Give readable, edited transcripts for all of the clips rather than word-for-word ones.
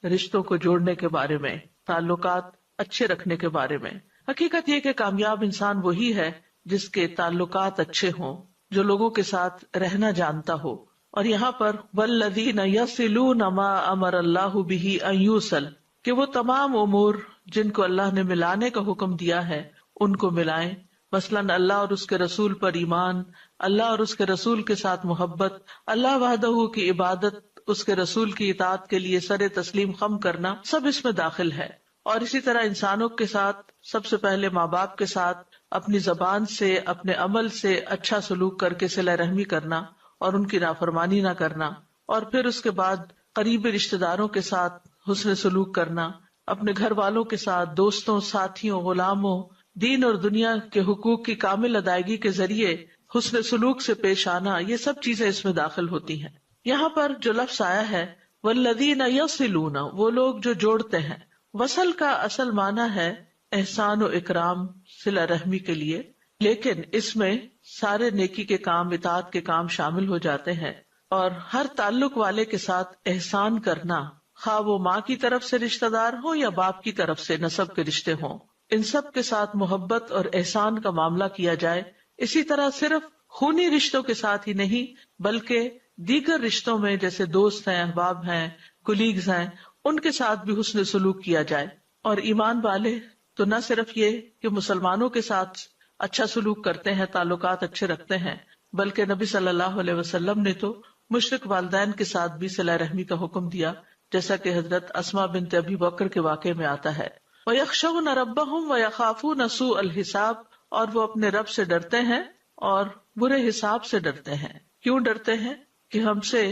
رشتوں کو جوڑنے کے بارے میں، تعلقات اچھے رکھنے کے بارے میں. حقیقت یہ کہ کامیاب انسان وہی ہے جس کے تعلقات اچھے ہوں، جو لوگوں کے ساتھ رہنا جانتا ہو. اور یہاں پر والذین یصلون ما امر اللہ بہ ان یوصل، کہ وہ تمام امور جن کو اللہ نے ملانے کا حکم دیا ہے ان کو ملائیں. مثلاً اللہ اور اس کے رسول پر ایمان، اللہ اور اس کے رسول کے ساتھ محبت، اللہ وحدہ کی عبادت، اس کے رسول کی اطاعت کے لیے سر تسلیم خم کرنا، سب اس میں داخل ہے. اور اسی طرح انسانوں کے ساتھ سب سے پہلے ماں باپ کے ساتھ اپنی زبان سے، اپنے عمل سے اچھا سلوک کر کے صلہ رحمی کرنا اور ان کی نافرمانی نہ کرنا. اور پھر اس کے بعد قریبی رشتہ داروں کے ساتھ حسن سلوک کرنا، اپنے گھر والوں کے ساتھ، دوستوں، ساتھیوں، غلاموں، دین اور دنیا کے حقوق کی کامل ادائیگی کے ذریعے حسن سلوک سے پیش آنا، یہ سب چیزیں اس میں داخل ہوتی ہیں. یہاں پر جو لفظ آیا ہے والذین یصلون، وہ لوگ جو جوڑتے ہیں. وصل کا اصل معنی ہے احسان و اکرام، صلہ رحمی کے لیے، لیکن اس میں سارے نیکی کے کام، اطاعت کے کام شامل ہو جاتے ہیں. اور ہر تعلق والے کے ساتھ احسان کرنا، خواہ وہ ماں کی طرف سے رشتہ دار ہو یا باپ کی طرف سے نسب کے رشتے ہوں، ان سب کے ساتھ محبت اور احسان کا معاملہ کیا جائے. اسی طرح صرف خونی رشتوں کے ساتھ ہی نہیں بلکہ دیگر رشتوں میں جیسے دوست ہیں، احباب ہیں، کولیگز ہیں، ان کے ساتھ بھی حسن سلوک کیا جائے. اور ایمان والے تو نہ صرف یہ کہ مسلمانوں کے ساتھ اچھا سلوک کرتے ہیں، تعلقات اچھے رکھتے ہیں، بلکہ نبی صلی اللہ علیہ وسلم نے تو مشرک والدین کے ساتھ بھی صلہ رحمی کا حکم دیا، جیسا کہ حضرت اسماء بنت ابی بکر کے واقعے میں آتا ہے. وَيَخْشَوْنَ رَبَّهُمْ وَيَخَافُونَ سُوءَ الْحِسَابِ، اور وہ اپنے رب سے ڈرتے ہیں اور برے حساب سے ڈرتے ہیں. کیوں ڈرتے ہیں؟ کہ ہم سے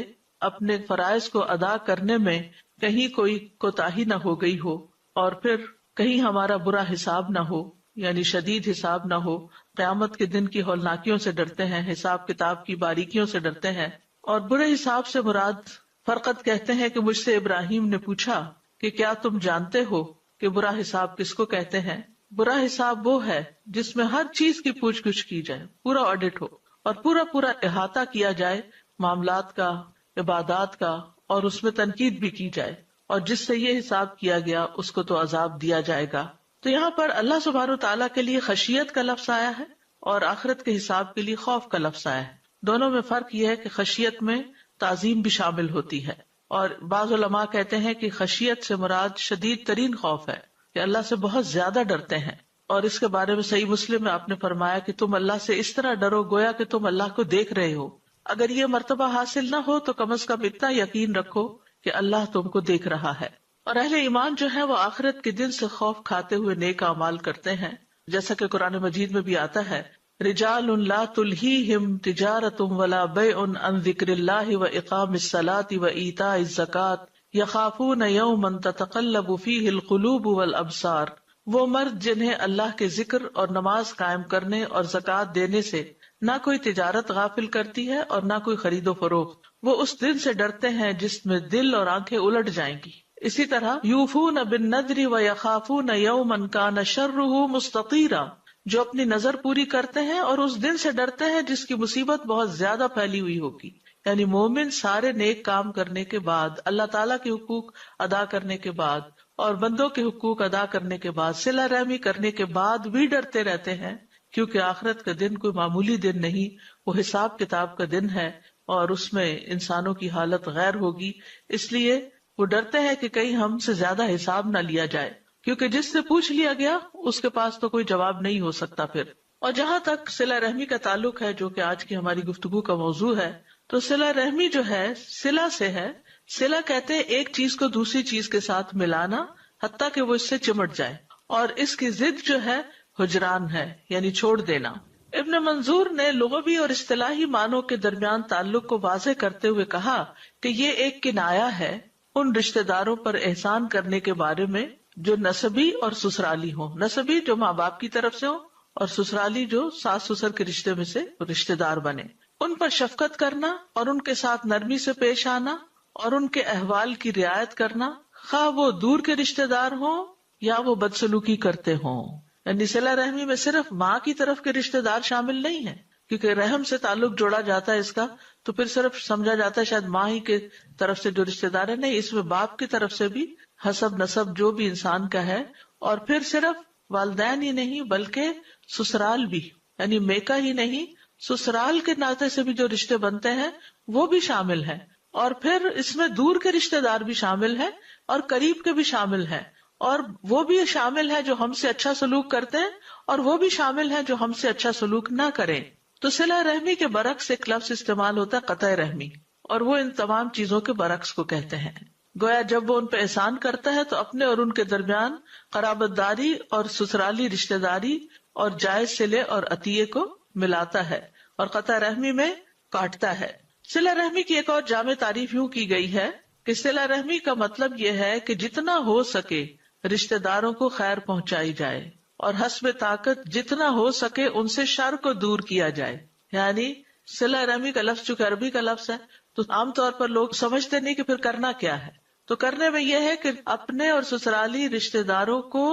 اپنے فرائض کو ادا کرنے میں کہیں کوئی کوتاہی نہ ہو گئی ہو، اور پھر کہیں ہمارا برا حساب نہ ہو، یعنی شدید حساب نہ ہو. قیامت کے دن کی ہولناکیوں سے ڈرتے ہیں، حساب کتاب کی باریکیوں سے ڈرتے ہیں. اور برے حساب سے مراد، فرقت کہتے ہیں کہ مجھ سے ابراہیم نے پوچھا کہ کیا تم جانتے ہو کہ برا حساب کس کو کہتے ہیں؟ برا حساب وہ ہے جس میں ہر چیز کی پوچھ گچھ کی جائے، پورا آڈٹ ہو اور پورا احاطہ کیا جائے معاملات کا، عبادات کا، اور اس میں تنقید بھی کی جائے، اور جس سے یہ حساب کیا گیا اس کو تو عذاب دیا جائے گا. تو یہاں پر اللہ سبحانہ وتعالیٰ کے لیے خشیت کا لفظ آیا ہے اور آخرت کے حساب کے لیے خوف کا لفظ آیا ہے. دونوں میں فرق یہ ہے کہ خشیت میں تعظیم بھی شامل ہوتی ہے، اور بعض علماء کہتے ہیں کہ خشیت سے مراد شدید ترین خوف ہے، کہ اللہ سے بہت زیادہ ڈرتے ہیں. اور اس کے بارے میں صحیح مسلم میں آپ نے فرمایا کہ تم اللہ سے اس طرح ڈرو گویا کہ تم اللہ کو دیکھ رہے ہو. اگر یہ مرتبہ حاصل نہ ہو تو کم از کم اتنا یقین رکھو کہ اللہ تم کو دیکھ رہا ہے. اور اہل ایمان جو ہے وہ آخرت کے دن سے خوف کھاتے ہوئے نیک اعمال کرتے ہیں، جیسا کہ قرآن مجید میں بھی آتا ہے رجال لا تلہیہم تجارۃ ولا بیع عن ذکر اللہ واقام الصلاۃ وایتاء الزکاۃ یخافون یوما تتقلب فیہ القلوب والابصار، وہ مرد جنہیں اللہ کے ذکر اور نماز قائم کرنے اور زکوٰۃ دینے سے نہ کوئی تجارت غافل کرتی ہے اور نہ کوئی خرید و فروخت، وہ اس دن سے ڈرتے ہیں جس میں دل اور آنکھیں الٹ جائیں گی. اسی طرح یوفون بالنذر ویخافون یوما کان شرہ مستطیرا، جو اپنی نظر پوری کرتے ہیں اور اس دن سے ڈرتے ہیں جس کی مصیبت بہت زیادہ پھیلی ہوئی ہوگی. یعنی مومن سارے نیک کام کرنے کے بعد، اللہ تعالیٰ کے حقوق ادا کرنے کے بعد اور بندوں کے حقوق ادا کرنے کے بعد، صلہ رحمی کرنے کے بعد بھی ڈرتے رہتے ہیں، کیونکہ آخرت کا دن کوئی معمولی دن نہیں، وہ حساب کتاب کا دن ہے اور اس میں انسانوں کی حالت غیر ہوگی. اس لیے وہ ڈرتے ہیں کہ کہیں ہم سے زیادہ حساب نہ لیا جائے، کیونکہ جس سے پوچھ لیا گیا اس کے پاس تو کوئی جواب نہیں ہو سکتا پھر. اور جہاں تک صلہ رحمی کا تعلق ہے، جو کہ آج کی ہماری گفتگو کا موضوع ہے، تو صلہ رحمی جو ہے صلہ سے ہے. صلہ کہتے ہیں ایک چیز کو دوسری چیز کے ساتھ ملانا حتیٰ کہ وہ اس سے چمٹ جائے، اور اس کی ضد جو ہے ہجران ہے، یعنی چھوڑ دینا. ابن منظور نے لغوی اور اصطلاحی معنوں کے درمیان تعلق کو واضح کرتے ہوئے کہا کہ یہ ایک کنایہ ہے ان رشتہ داروں پر احسان کرنے کے بارے میں جو نسبی اور سسرالی ہوں. نسبی جو ماں باپ کی طرف سے ہوں، اور سسرالی جو ساس سسر کے رشتے میں سے رشتہ دار بنے. ان پر شفقت کرنا اور ان کے ساتھ نرمی سے پیش آنا اور ان کے احوال کی رعایت کرنا، خواہ وہ دور کے رشتہ دار ہوں یا وہ بدسلوکی کرتے ہوں. یعنی صلہ رحمی میں صرف ماں کی طرف کے رشتہ دار شامل نہیں ہیں، کیونکہ رحم سے تعلق جوڑا جاتا ہے اس کا، تو پھر صرف سمجھا جاتا ہے شاید ماں ہی کے طرف سے جو رشتے دار ہے، نہیں، اس میں باپ کی طرف سے بھی حسب نسب جو بھی انسان کا ہے، اور پھر صرف والدین ہی نہیں بلکہ سسرال بھی، یعنی میکا ہی نہیں، سسرال کے ناطے سے بھی جو رشتے بنتے ہیں وہ بھی شامل ہیں، اور پھر اس میں دور کے رشتے دار بھی شامل ہیں اور قریب کے بھی شامل ہیں، اور وہ بھی شامل ہے جو ہم سے اچھا سلوک کرتے ہیں اور وہ بھی شامل ہے جو ہم سے اچھا سلوک نہ کریں۔ تو صلہ رحمی کے برعکس ایک لفظ استعمال ہوتا ہے قطع رحمی، اور وہ ان تمام چیزوں کے برعکس کو کہتے ہیں۔ گویا جب وہ ان پہ احسان کرتا ہے تو اپنے اور ان کے درمیان قرابت داری اور سسرالی رشتہ داری اور جائز صلے اور عطیے کو ملاتا ہے، اور قطع رحمی میں کاٹتا ہے۔ صلہ رحمی کی ایک اور جامع تعریف یوں کی گئی ہے کہ صلہ رحمی کا مطلب یہ ہے کہ جتنا ہو سکے رشتہ داروں کو خیر پہنچائی جائے، اور حسب طاقت جتنا ہو سکے ان سے شر کو دور کیا جائے۔ یعنی صلہ رحمی کا لفظ چونکہ عربی کا لفظ ہے تو عام طور پر لوگ سمجھتے نہیں کہ پھر کرنا کیا ہے، تو کرنے میں یہ ہے کہ اپنے اور سسرالی رشتہ داروں کو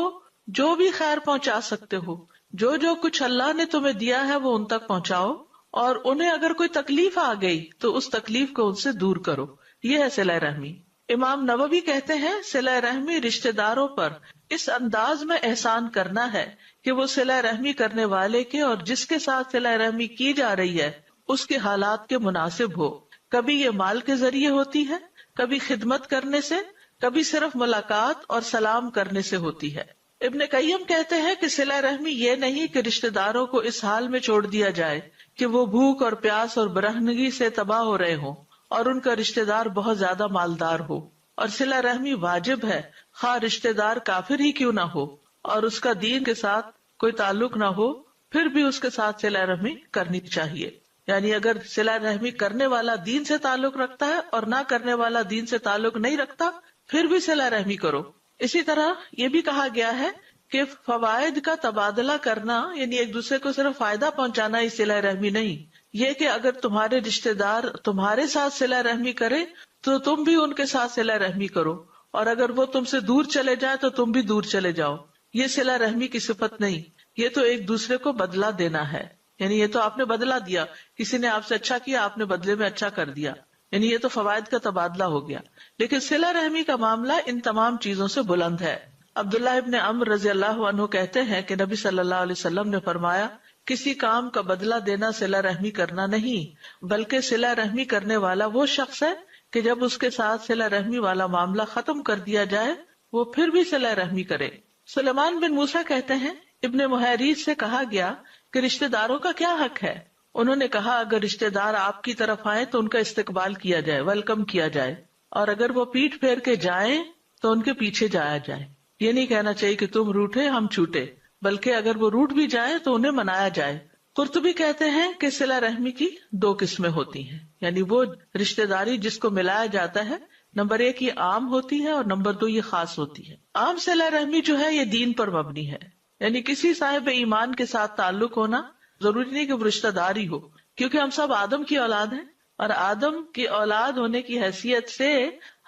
جو بھی خیر پہنچا سکتے ہو، جو جو کچھ اللہ نے تمہیں دیا ہے وہ ان تک پہنچاؤ، اور انہیں اگر کوئی تکلیف آ گئی تو اس تکلیف کو ان سے دور کرو۔ یہ ہے صلہ رحمی۔ امام نووی کہتے ہیں صلہ رحمی رشتہ داروں پر اس انداز میں احسان کرنا ہے کہ وہ صلہ رحمی کرنے والے کے اور جس کے ساتھ صلہ رحمی کی جا رہی ہے اس کے حالات کے مناسب ہو۔ کبھی یہ مال کے ذریعے ہوتی ہے، کبھی خدمت کرنے سے، کبھی صرف ملاقات اور سلام کرنے سے ہوتی ہے۔ ابن قیم کہتے ہیں کہ صلہ رحمی یہ نہیں کہ رشتہ داروں کو اس حال میں چھوڑ دیا جائے کہ وہ بھوک اور پیاس اور برہنگی سے تباہ ہو رہے ہوں اور ان کا رشتہ دار بہت زیادہ مالدار ہو، اور صلہ رحمی واجب ہے خواہ رشتہ دار کافر ہی کیوں نہ ہو اور اس کا دین کے ساتھ کوئی تعلق نہ ہو، پھر بھی اس کے ساتھ صلہ رحمی کرنی چاہیے۔ یعنی اگر صلہ رحمی کرنے والا دین سے تعلق رکھتا ہے اور نہ کرنے والا دین سے تعلق نہیں رکھتا پھر بھی صلہ رحمی کرو۔ اسی طرح یہ بھی کہا گیا ہے کہ فوائد کا تبادلہ کرنا، یعنی ایک دوسرے کو صرف فائدہ پہنچانا ہی صلہ رحمی نہیں، یہ کہ اگر تمہارے رشتہ دار تمہارے ساتھ صلہ رحمی کرے تو تم بھی ان کے ساتھ صلہ رحمی کرو، اور اگر وہ تم سے دور چلے جائے تو تم بھی دور چلے جاؤ۔ یہ صلہ رحمی کی صفت نہیں، یہ تو ایک دوسرے کو بدلہ دینا ہے، یعنی یہ تو آپ نے بدلہ دیا، کسی نے آپ سے اچھا کیا، آپ نے بدلے میں اچھا کر دیا، یعنی یہ تو فوائد کا تبادلہ ہو گیا۔ لیکن صلہ رحمی کا معاملہ ان تمام چیزوں سے بلند ہے۔ عبداللہ ابن عمر رضی اللہ عنہ کہتے ہیں کہ نبی صلی اللہ علیہ وسلم نے فرمایا، کسی کام کا بدلہ دینا صلہ رحمی کرنا نہیں، بلکہ صلہ رحمی کرنے والا وہ شخص ہے کہ جب اس کے ساتھ صلہ رحمی والا معاملہ ختم کر دیا جائے وہ پھر بھی صلہ رحمی کرے۔ سلیمان بن موسیٰ کہتے ہیں ابن محیریز سے کہا گیا کہ رشتہ داروں کا کیا حق ہے؟ انہوں نے کہا اگر رشتہ دار آپ کی طرف آئے تو ان کا استقبال کیا جائے، ویلکم کیا جائے، اور اگر وہ پیٹھ پھیر کے جائیں تو ان کے پیچھے جایا جائے۔ یہ نہیں کہنا چاہیے کہ تم روٹھے ہم چھوٹے، بلکہ اگر وہ روٹ بھی جائیں تو انہیں منایا جائے۔ قرطبی کہتے ہیں کہ صلہ رحمی کی دو قسمیں ہوتی ہیں، یعنی وہ رشتہ داری جس کو ملایا جاتا ہے، نمبر 1 یہ عام ہوتی ہے اور نمبر 2 یہ خاص ہوتی ہے۔ عام صلہ رحمی جو ہے یہ دین پر مبنی ہے، یعنی کسی صاحب ایمان کے ساتھ تعلق ہونا، ضروری نہیں کہ وہ رشتہ داری ہو، کیونکہ ہم سب آدم کی اولاد ہیں، اور آدم کی اولاد ہونے کی حیثیت سے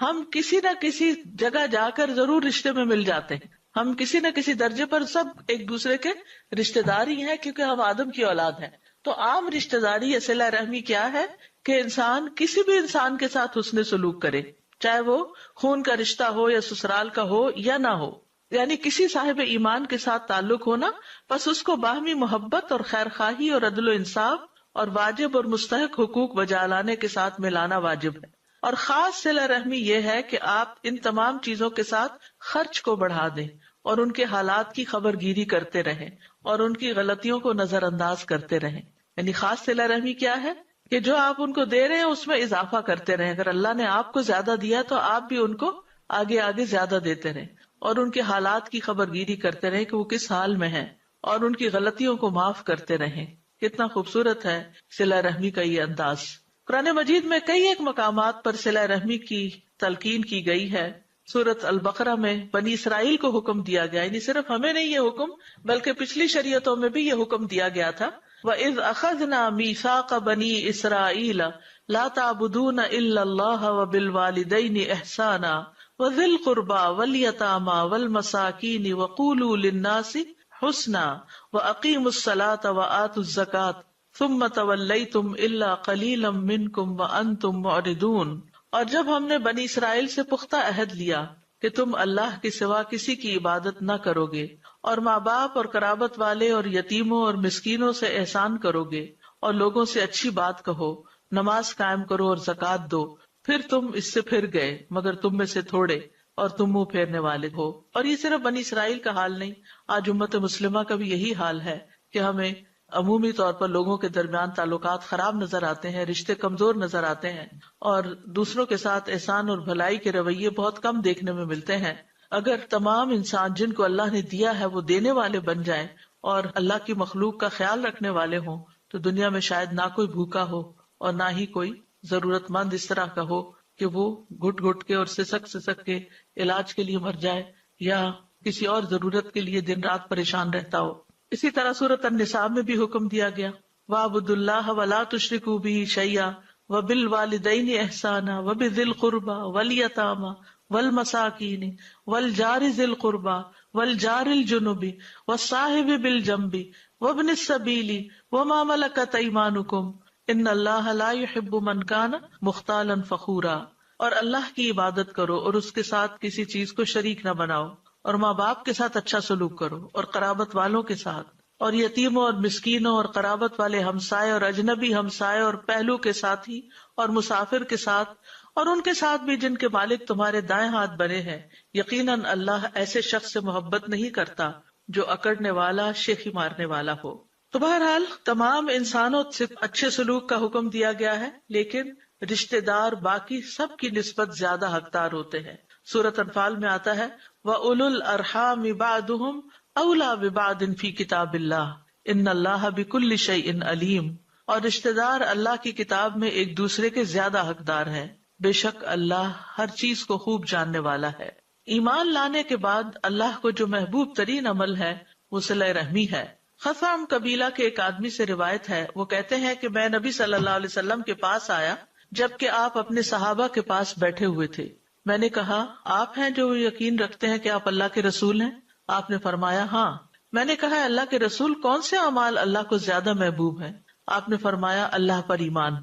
ہم کسی نہ کسی جگہ جا کر ضرور رشتے میں مل جاتے ہیں، ہم کسی نہ کسی درجے پر سب ایک دوسرے کے رشتہ داری ہیں کیونکہ ہم آدم کی اولاد ہیں۔ تو عام رشتہ داری یا صلہ رحمی کیا ہے کہ انسان کسی بھی انسان کے ساتھ حسن سلوک کرے، چاہے وہ خون کا رشتہ ہو یا سسرال کا ہو یا نہ ہو، یعنی کسی صاحب ایمان کے ساتھ تعلق ہونا، بس اس کو باہمی محبت اور خیر خواہی اور عدل و انصاف اور واجب اور مستحق حقوق بجا لانے کے ساتھ ملانا واجب ہے۔ اور خاص صلہ رحمی یہ ہے کہ آپ ان تمام چیزوں کے ساتھ خرچ کو بڑھا دیں اور ان کے حالات کی خبر گیری کرتے رہیں اور ان کی غلطیوں کو نظر انداز کرتے رہیں۔ یعنی خاص صلہ رحمی کیا ہے کہ جو آپ ان کو دے رہے ہیں اس میں اضافہ کرتے رہیں، اگر اللہ نے آپ کو زیادہ دیا تو آپ بھی ان کو آگے آگے زیادہ دیتے رہیں اور ان کے حالات کی خبر گیری کرتے رہیں کہ وہ کس حال میں ہیں اور ان کی غلطیوں کو معاف کرتے رہیں۔ کتنا خوبصورت ہے صلہ رحمی کا یہ انداز۔ قرآن مجید میں کئی ایک مقامات پر صلہ رحمی کی تلقین کی گئی ہے۔ سورۃ البقرہ میں بنی اسرائیل کو حکم دیا گیا، یعنی صرف ہمیں نہیں یہ حکم بلکہ پچھلی شریعتوں میں بھی یہ حکم دیا گیا تھا۔ وَإِذْ أَخَذْنَا مِيثَاقَ بَنِي إِسْرَائِيلَ لَا تَعْبُدُونَ إِلَّا اللَّهَ وَبِالْوَالِدَيْنِ إِحْسَانًا وَذِي الْقُرْبَى وَالْيَتَامَى وَالْمَسَاكِينِ وَقُولُوا لِلنَّاسِ حُسْنًا وَأَقِيمُوا الصَّلَاةَ وَآتُوا الزَّكَاةَ ثم تولیتم الا قلیلا منکم وانتم معرضون، اور جب ہم نے بنی اسرائیل سے پختہ عہد لیا کہ تم اللہ کے سوا کسی کی عبادت نہ کرو گے، اور ماں باپ اور قرابت والے اور یتیموں اور مسکینوں سے احسان کرو گے، اور لوگوں سے اچھی بات کہو، نماز قائم کرو اور زکوٰۃ دو، پھر تم اس سے پھر گئے مگر تم میں سے تھوڑے، اور تم منہ پھیرنے والے ہو۔ اور یہ صرف بنی اسرائیل کا حال نہیں، آج امت مسلمہ کا بھی یہی حال ہے کہ ہمیں عمومی طور پر لوگوں کے درمیان تعلقات خراب نظر آتے ہیں، رشتے کمزور نظر آتے ہیں، اور دوسروں کے ساتھ احسان اور بھلائی کے رویے بہت کم دیکھنے میں ملتے ہیں۔ اگر تمام انسان جن کو اللہ نے دیا ہے وہ دینے والے بن جائیں اور اللہ کی مخلوق کا خیال رکھنے والے ہوں، تو دنیا میں شاید نہ کوئی بھوکا ہو اور نہ ہی کوئی ضرورت مند اس طرح کا ہو کہ وہ گھٹ گھٹ کے اور سسک کے علاج کے لیے مر جائے یا کسی اور ضرورت کے لیے دن رات پریشان رہتا ہو۔ اسی طرح سورۃ النساء میں بھی حکم دیا گیا، وَاعْبُدُوا اللَّهَ وَلَا تُشْرِكُوا بِهِ شَيْئًا وَبِالْوَالِدَيْنِ إِحْسَانًا وَبِذِي الْقُرْبَى وَالْيَتَامَى وَالْمَسَاكِينِ وَالْجَارِ ذِي الْقُرْبَى وَالْجَارِ الْجُنُبِ وَالصَّاحِبِ بِالْجَنبِ وَابْنِ السَّبِيلِ وَمَا مَلَكَتْ أَيْمَانُكُمْ إِنَّ اللَّهَ لَا يُحِبُّ مَنْ كَانَ مُخْتَالًا فَخُورًا۔ اور اللہ کی عبادت کرو اور اس کے ساتھ کسی چیز کو شریک نہ بناؤ، اور ماں باپ کے ساتھ اچھا سلوک کرو، اور قرابت والوں کے ساتھ، اور یتیموں اور مسکینوں اور قرابت والے ہمسائے اور اجنبی ہمسائے اور پہلو کے ساتھی اور مسافر کے ساتھ، اور ان کے ساتھ بھی جن کے مالک تمہارے دائیں ہاتھ بنے ہیں۔ یقیناً اللہ ایسے شخص سے محبت نہیں کرتا جو اکڑنے والا، شیخی مارنے والا ہو۔ تو بہرحال تمام انسانوں سے اچھے سلوک کا حکم دیا گیا ہے، لیکن رشتہ دار باقی سب کی نسبت زیادہ حقدار ہوتے ہیں۔ سورۃ انفال میں آتا ہے وَأُولُو الْأَرْحَامِ بَعْضُهُمْ أَوْلَىٰ بِبَعْضٍ فِي كِتَابِ اللَّهِ إِنَّ اللَّهَ بِكُلِّ شَيْءٍ عَلِيمٌ، اور رشتہ دار اللہ کی کتاب میں ایک دوسرے کے زیادہ حقدار ہیں، بے شک اللہ ہر چیز کو خوب جاننے والا ہے۔ ایمان لانے کے بعد اللہ کو جو محبوب ترین عمل ہے وہ صلہ رحمی ہے۔ خثعم قبیلہ کے ایک آدمی سے روایت ہے، وہ کہتے ہیں کہ میں نبی صلی اللہ علیہ وسلم کے پاس آیا جبکہ آپ اپنے صحابہ کے پاس بیٹھے ہوئے تھے۔ میں نے کہا، آپ ہیں جو یقین رکھتے ہیں کہ آپ اللہ کے رسول ہیں؟ آپ نے فرمایا، ہاں۔ میں نے کہا، اللہ کے رسول کون سے اعمال اللہ کو زیادہ محبوب ہیں؟ آپ نے فرمایا، اللہ پر ایمان۔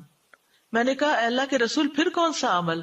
میں نے کہا، اللہ کے رسول پھر کون سا عمل؟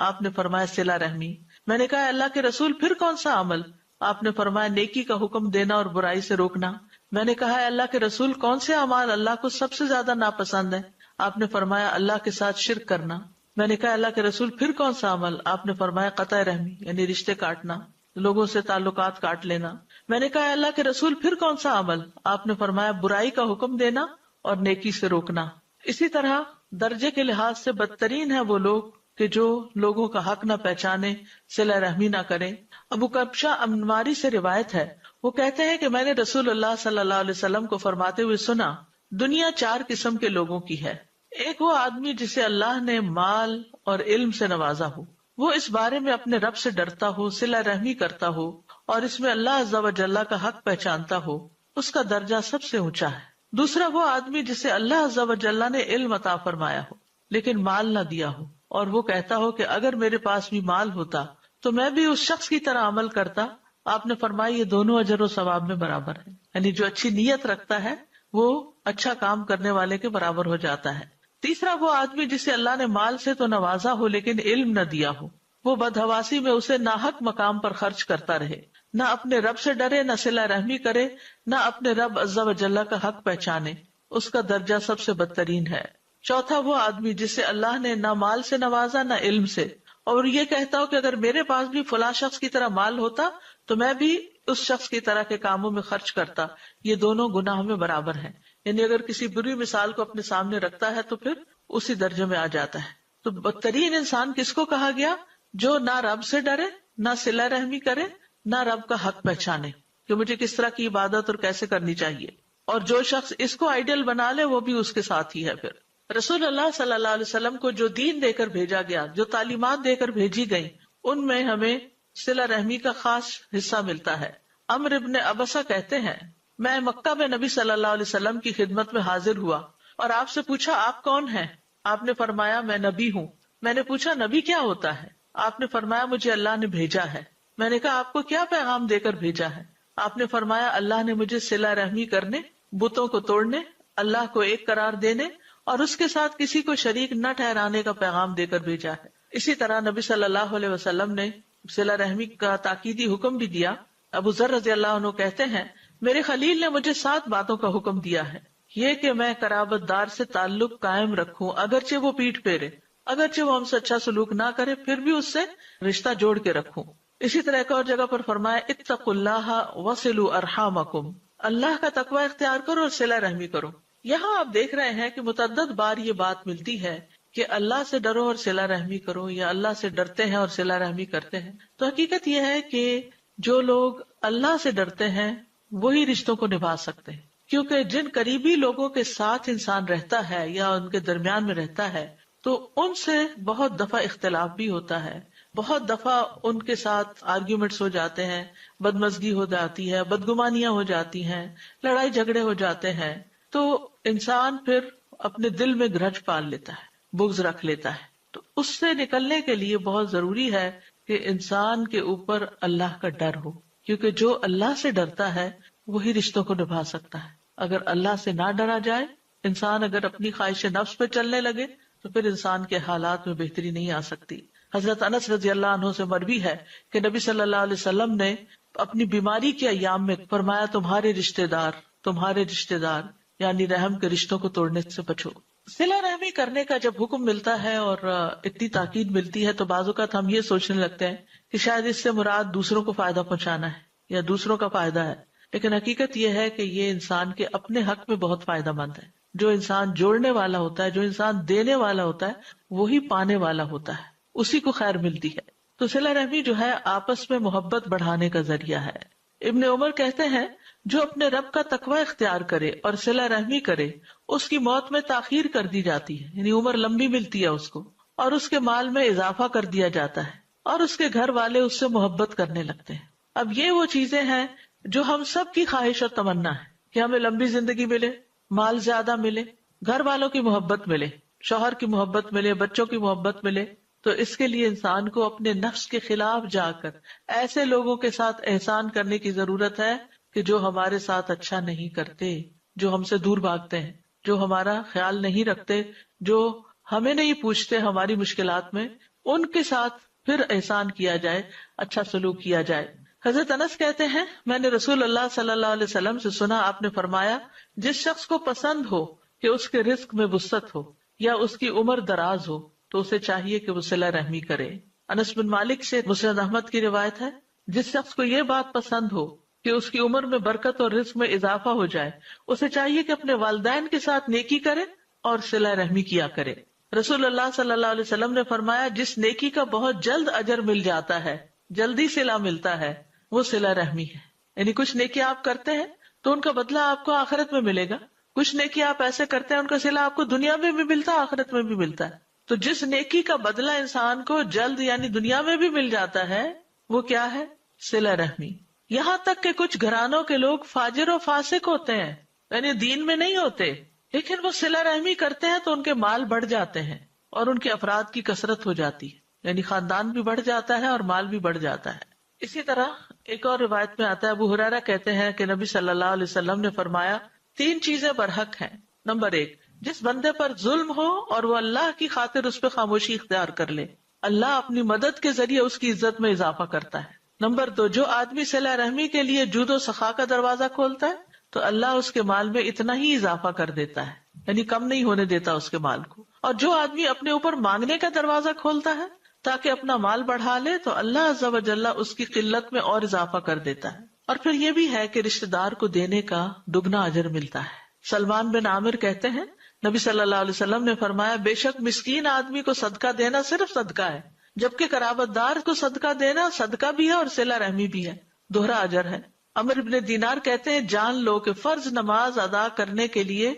آپ نے فرمایا، صلہ رحمی۔ میں نے کہا، اللہ کے رسول پھر کون سا عمل؟ آپ نے فرمایا، نیکی کا حکم دینا اور برائی سے روکنا۔ میں نے کہا، اللہ کے رسول کون سے اعمال اللہ کو سب سے زیادہ ناپسند ہے؟ آپ نے فرمایا، اللہ کے ساتھ شرک کرنا۔ میں نے کہا، اللہ کے رسول پھر کون سا عمل؟ آپ نے فرمایا، قطع رحمی، یعنی رشتے کاٹنا، لوگوں سے تعلقات کاٹ لینا۔ میں نے کہا، اللہ کے رسول پھر کون سا عمل؟ آپ نے فرمایا، برائی کا حکم دینا اور نیکی سے روکنا۔ اسی طرح درجے کے لحاظ سے بدترین ہے وہ لوگ کہ جو لوگوں کا حق نہ پہچانے، صلہ رحمی نہ کریں۔ ابو کبشہ انماری سے روایت ہے، وہ کہتے ہیں کہ میں نے رسول اللہ صلی اللہ علیہ وسلم کو فرماتے ہوئے سنا، دنیا 4 قسم کے لوگوں کی ہے۔ ایک وہ آدمی جسے اللہ نے مال اور علم سے نوازا ہو، وہ اس بارے میں اپنے رب سے ڈرتا ہو، صلہ رحمی کرتا ہو، اور اس میں اللہ عز و جل کا حق پہچانتا ہو، اس کا درجہ سب سے اونچا ہے۔ دوسرا وہ آدمی جسے اللہ عز و جل نے علم عطا فرمایا ہو لیکن مال نہ دیا ہو، اور وہ کہتا ہو کہ اگر میرے پاس بھی مال ہوتا تو میں بھی اس شخص کی طرح عمل کرتا۔ آپ نے فرمایا، یہ دونوں اجر و ثواب میں برابر ہیں، یعنی جو اچھی نیت رکھتا ہے وہ اچھا کام کرنے والے کے برابر ہو جاتا ہے۔ تیسرا وہ آدمی جسے اللہ نے مال سے تو نوازا ہو لیکن علم نہ دیا ہو، وہ بدحواسی میں اسے ناحق مقام پر خرچ کرتا رہے، نہ اپنے رب سے ڈرے، نہ صلہ رحمی کرے، نہ اپنے رب عز و جل کا حق پہچانے، اس کا درجہ سب سے بدترین ہے۔ چوتھا وہ آدمی جسے اللہ نے نہ مال سے نوازا نہ علم سے، اور یہ کہتا ہو کہ اگر میرے پاس بھی فلاں شخص کی طرح مال ہوتا تو میں بھی اس شخص کی طرح کے کاموں میں خرچ کرتا، یہ دونوں گناہ میں برابر ہیں۔ یعنی اگر کسی بری مثال کو اپنے سامنے رکھتا ہے تو پھر اسی درجے میں آ جاتا ہے۔ تو بدترین انسان کس کو کہا گیا؟ جو نہ رب سے ڈرے، نہ صلہ رحمی کرے، نہ رب کا حق پہچانے کہ مجھے کس طرح کی عبادت اور کیسے کرنی چاہیے، اور جو شخص اس کو آئیڈیل بنا لے وہ بھی اس کے ساتھ ہی ہے۔ پھر رسول اللہ صلی اللہ علیہ وسلم کو جو دین دے کر بھیجا گیا، جو تعلیمات دے کر بھیجی گئی، ان میں ہمیں صلہ رحمی کا خاص حصہ ملتا ہے۔ عمرو ابن ابسہ کہتے ہیں، میں مکہ میں نبی صلی اللہ علیہ وسلم کی خدمت میں حاضر ہوا اور آپ سے پوچھا، آپ کون ہیں؟ آپ نے فرمایا، میں نبی ہوں۔ میں نے پوچھا، نبی کیا ہوتا ہے؟ آپ نے فرمایا، مجھے اللہ نے بھیجا ہے۔ میں نے کہا، آپ کو کیا پیغام دے کر بھیجا ہے؟ آپ نے فرمایا، اللہ نے مجھے صلہ رحمی کرنے، بتوں کو توڑنے اللہ کو ایک قرار دینے اور اس کے ساتھ کسی کو شریک نہ ٹھہرانے کا پیغام دے کر بھیجا ہے۔ اسی طرح نبی صلی اللہ علیہ وسلم نے صلہ رحمی کا تاکیدی حکم بھی دیا۔ ابو ذر رضی اللہ عنہ کہتے ہیں میرے خلیل نے مجھے 7 باتوں کا حکم دیا ہے، یہ کہ میں قرابت دار سے تعلق قائم رکھوں، اگرچہ وہ پیٹھ پھیرے، اگرچہ وہ ہم سے اچھا سلوک نہ کرے، پھر بھی اس سے رشتہ جوڑ کے رکھوں۔ اسی طرح ایک اور جگہ پر فرمایا اتقوا اللہ وصلوا ارحامکم، اللہ کا تقوی اختیار کرو اور صلہ رحمی کرو۔ یہاں آپ دیکھ رہے ہیں کہ متعدد بار یہ بات ملتی ہے کہ اللہ سے ڈرو اور صلہ رحمی کرو، یا اللہ سے ڈرتے ہیں اور صلہ رحمی کرتے ہیں۔ تو حقیقت یہ ہے کہ جو لوگ اللہ سے ڈرتے ہیں وہی رشتوں کو نبھا سکتے ہیں، کیونکہ جن قریبی لوگوں کے ساتھ انسان رہتا ہے یا ان کے درمیان میں رہتا ہے تو ان سے بہت دفعہ اختلاف بھی ہوتا ہے، بہت دفعہ ان کے ساتھ آرگیومنٹس ہو جاتے ہیں، بدمزگی ہو جاتی ہے، بدگمانیاں ہو جاتی ہیں، لڑائی جھگڑے ہو جاتے ہیں، تو انسان پھر اپنے دل میں گرج پال لیتا ہے، بغض رکھ لیتا ہے۔ تو اس سے نکلنے کے لیے بہت ضروری ہے کہ انسان کے اوپر اللہ کا ڈر ہو، کیونکہ جو اللہ سے ڈرتا ہے وہی رشتوں کو نبھا سکتا ہے۔ اگر اللہ سے نہ ڈرا جائے، انسان اگر اپنی خواہش نفس پہ چلنے لگے تو پھر انسان کے حالات میں بہتری نہیں آ سکتی۔ حضرت انس رضی اللہ عنہ سے مروی ہے کہ نبی صلی اللہ علیہ وسلم نے اپنی بیماری کے ایام میں فرمایا تمہارے رشتہ دار یعنی رحم کے رشتوں کو توڑنے سے بچو۔ صلہ رحمی کرنے کا جب حکم ملتا ہے اور اتنی تاکید ملتی ہے تو بعض اوقات ہم یہ سوچنے لگتے ہیں کہ شاید اس سے مراد دوسروں کو فائدہ پہنچانا ہے یا دوسروں کا فائدہ ہے، لیکن حقیقت یہ ہے کہ یہ انسان کے اپنے حق میں بہت فائدہ مند ہے۔ جو انسان جوڑنے والا ہوتا ہے، جو انسان دینے والا ہوتا ہے، وہی پانے والا ہوتا ہے، اسی کو خیر ملتی ہے۔ تو صلہ رحمی جو ہے آپس میں محبت بڑھانے کا ذریعہ ہے۔ ابن عمر کہتے ہیں جو اپنے رب کا تقوی اختیار کرے اور صلہ رحمی کرے اس کی موت میں تاخیر کر دی جاتی ہے، یعنی عمر لمبی ملتی ہے اس کو، اور اس کے مال میں اضافہ کر دیا جاتا ہے، اور اس کے گھر والے اس سے محبت کرنے لگتے ہیں۔ اب یہ وہ چیزیں ہیں جو ہم سب کی خواہش اور تمنا ہے کہ ہمیں لمبی زندگی ملے، مال زیادہ ملے، گھر والوں کی محبت ملے، شوہر کی محبت ملے، بچوں کی محبت ملے۔ تو اس کے لیے انسان کو اپنے نفس کے خلاف جا کر ایسے لوگوں کے ساتھ احسان کرنے کی ضرورت ہے کہ جو ہمارے ساتھ اچھا نہیں کرتے، جو ہم سے دور بھاگتے ہیں، جو ہمارا خیال نہیں رکھتے، جو ہمیں نہیں پوچھتے ہماری مشکلات میں، ان کے ساتھ پھر احسان کیا جائے، اچھا سلوک کیا جائے۔ حضرت انس کہتے ہیں میں نے رسول اللہ صلی اللہ علیہ وسلم سے سنا، آپ نے فرمایا جس شخص کو پسند ہو کہ اس کے رزق میں وسعت ہو یا اس کی عمر دراز ہو تو اسے چاہیے کہ وہ صلہ رحمی کرے۔ انس بن مالک سے مسند احمد کی روایت ہے جس شخص کو یہ بات پسند ہو کہ اس کی عمر میں برکت اور رزق میں اضافہ ہو جائے اسے چاہیے کہ اپنے والدین کے ساتھ نیکی کرے اور صلہ رحمی کیا کرے۔ رسول اللہ صلی اللہ علیہ وسلم نے فرمایا جس نیکی کا بہت جلد اجر مل جاتا ہے، جلدی صلہ ملتا ہے، وہ صلہ رحمی ہے۔ یعنی کچھ نیکی آپ کرتے ہیں تو ان کا بدلہ آپ کو آخرت میں ملے گا، کچھ نیکی آپ ایسے کرتے ہیں ان کا صلہ آپ کو دنیا میں بھی ملتا ہے، آخرت میں بھی ملتا ہے۔ تو جس نیکی کا بدلہ انسان کو جلد یعنی دنیا میں بھی مل جاتا ہے وہ کیا ہے؟ صلہ رحمی۔ یہاں تک کہ کچھ گھرانوں کے لوگ فاجر و فاسق ہوتے ہیں، یعنی دین میں نہیں ہوتے، لیکن وہ صلہ رحمی کرتے ہیں تو ان کے مال بڑھ جاتے ہیں اور ان کے افراد کی کثرت ہو جاتی ہے، یعنی خاندان بھی بڑھ جاتا ہے اور مال بھی بڑھ جاتا ہے۔ اسی طرح ایک اور روایت میں آتا ہے، ابو ہریرہ کہتے ہیں کہ نبی صلی اللہ علیہ وسلم نے فرمایا 3 چیزیں برحق ہیں۔ نمبر 1، جس بندے پر ظلم ہو اور وہ اللہ کی خاطر اس پہ خاموشی اختیار کر لے، اللہ اپنی مدد کے ذریعے اس کی عزت میں اضافہ کرتا ہے۔ نمبر 2، جو آدمی صلہ رحمی کے لیے جود و سخا کا دروازہ کھولتا ہے تو اللہ اس کے مال میں اتنا ہی اضافہ کر دیتا ہے، یعنی کم نہیں ہونے دیتا اس کے مال کو۔ اور جو آدمی اپنے اوپر مانگنے کا دروازہ کھولتا ہے تاکہ اپنا مال بڑھا لے تو اللہ عز و جل اس کی قلت میں اور اضافہ کر دیتا ہے۔ اور پھر یہ بھی ہے کہ رشتہ دار کو دینے کا دگنا اجر ملتا ہے۔ سلمان بن عامر کہتے ہیں نبی صلی اللہ علیہ وسلم نے فرمایا بے شک مسکین آدمی کو صدقہ دینا صرف صدقہ ہے، جبکہ قرابت دار کو صدقہ دینا صدقہ بھی ہے اور صلہ رحمی بھی ہے، دوہرا اجر ہے۔ عمر بن دینار کہتے ہیں جان لو کہ فرض نماز ادا کرنے کے لیے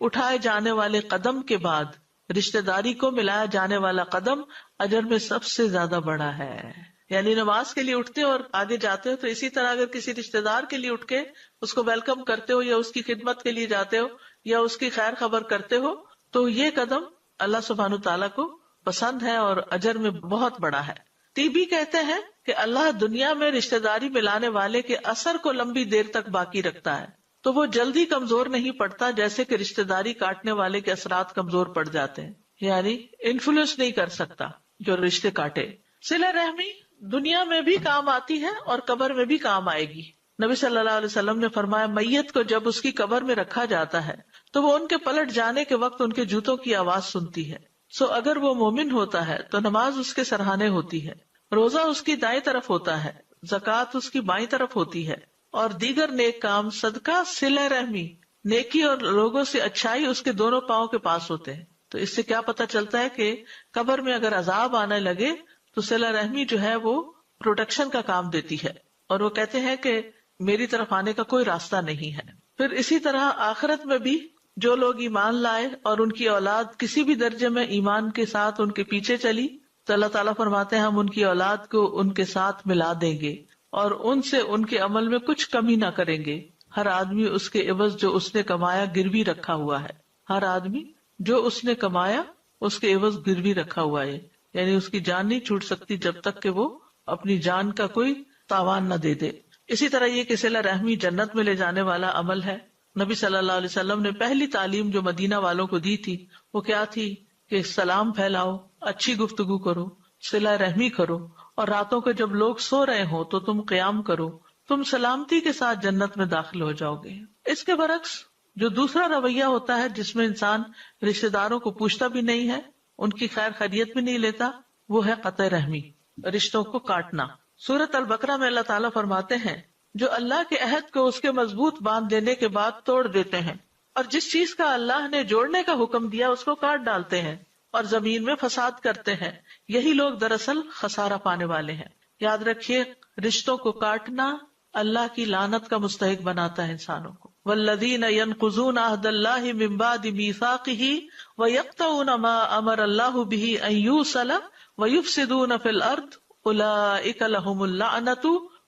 اٹھائے جانے والے قدم کے بعد رشتہ داری کو ملایا جانے والا قدم اجر میں سب سے زیادہ بڑا ہے۔ یعنی نماز کے لیے اٹھتے ہو اور آگے جاتے ہو تو اسی طرح اگر کسی رشتہ دار کے لیے اٹھ کے اس کو ویلکم کرتے ہو یا اس کی خدمت کے لیے جاتے ہو یا اس کی خیر خبر کرتے ہو تو یہ قدم اللہ سبحانہ تعالیٰ کو پسند ہے اور اجر میں بہت بڑا ہے۔ طیبی کہتے ہیں کہ اللہ دنیا میں رشتہ داری ملانے والے کے اثر کو لمبی دیر تک باقی رکھتا ہے تو وہ جلدی کمزور نہیں پڑتا جیسے کہ رشتہ داری کاٹنے والے کے اثرات کمزور پڑ جاتے ہیں، یعنی انفلوئنس نہیں کر سکتا جو رشتے کاٹے۔ صلہ رحمی دنیا میں بھی کام آتی ہے اور قبر میں بھی کام آئے گی۔ نبی صلی اللہ علیہ وسلم نے فرمایا میت کو جب اس کی قبر میں رکھا جاتا ہے تو وہ ان کے پلٹ جانے کے وقت ان کے جوتوں کی آواز سنتی ہے، سو اگر وہ مومن ہوتا ہے تو نماز اس کے سرہانے ہوتی ہے، روزہ اس کی دائیں طرف ہوتا ہے، زکوٰۃ اس کی بائیں طرف ہوتی ہے، اور دیگر نیک کام، صدقہ، صلہ رحمی، نیکی اور لوگوں سے اچھائی اس کے دونوں پاؤں کے پاس ہوتے ہیں۔ تو اس سے کیا پتہ چلتا ہے کہ قبر میں اگر عذاب آنے لگے تو صلہ رحمی جو ہے وہ پروٹیکشن کا کام دیتی ہے، اور وہ کہتے ہیں کہ میری طرف آنے کا کوئی راستہ نہیں ہے۔ پھر اسی طرح آخرت میں بھی جو لوگ ایمان لائے اور ان کی اولاد کسی بھی درجے میں ایمان کے ساتھ ان کے پیچھے چلی تو اللہ تعالیٰ فرماتے ہیں ہم ان کی اولاد کو ان کے ساتھ ملا دیں گے اور ان سے ان کے عمل میں کچھ کمی نہ کریں گے۔ ہر آدمی اس کے عوض جو اس نے کمایا گروی رکھا ہوا ہے، ہر آدمی جو اس نے کمایا اس کے عوض گروی رکھا ہوا ہے، یعنی اس کی جان نہیں چھوٹ سکتی جب تک کہ وہ اپنی جان کا کوئی تاوان نہ دے دے۔ اسی طرح یہ کہ صلہ رحمی جنت میں لے جانے والا عمل ہے۔ نبی صلی اللہ علیہ وسلم نے پہلی تعلیم جو مدینہ والوں کو دی تھی وہ کیا تھی کہ سلام پھیلاؤ، اچھی گفتگو کرو، صلہ رحمی کرو، اور راتوں کو جب لوگ سو رہے ہوں تو تم قیام کرو، تم سلامتی کے ساتھ جنت میں داخل ہو جاؤ گے۔ اس کے برعکس جو دوسرا رویہ ہوتا ہے جس میں انسان رشتہ داروں کو پوچھتا بھی نہیں ہے، ان کی خیر خیریت بھی نہیں لیتا، وہ ہے قطع رحمی، رشتوں کو کاٹنا۔ سورۃ البقرہ میں اللہ تعالیٰ فرماتے ہیں جو اللہ کے عہد کو اس کے مضبوط باندھ دینے کے بعد توڑ دیتے ہیں اور جس چیز کا اللہ نے جوڑنے کا حکم دیا اس کو کاٹ ڈالتے ہیں اور زمین میں فساد کرتے ہیں، یہی لوگ دراصل خسارہ پانے والے ہیں۔ یاد رکھیے رشتوں کو کاٹنا اللہ کی لعنت کا مستحق بناتا ہے انسانوں کو۔ والذین ینقضون عہد اللہ من بعد میثاقہ ویقطعون ما امر اللہ بہ ان یوصل ویفسدون فی الارض اولئک لہم اللعنۃ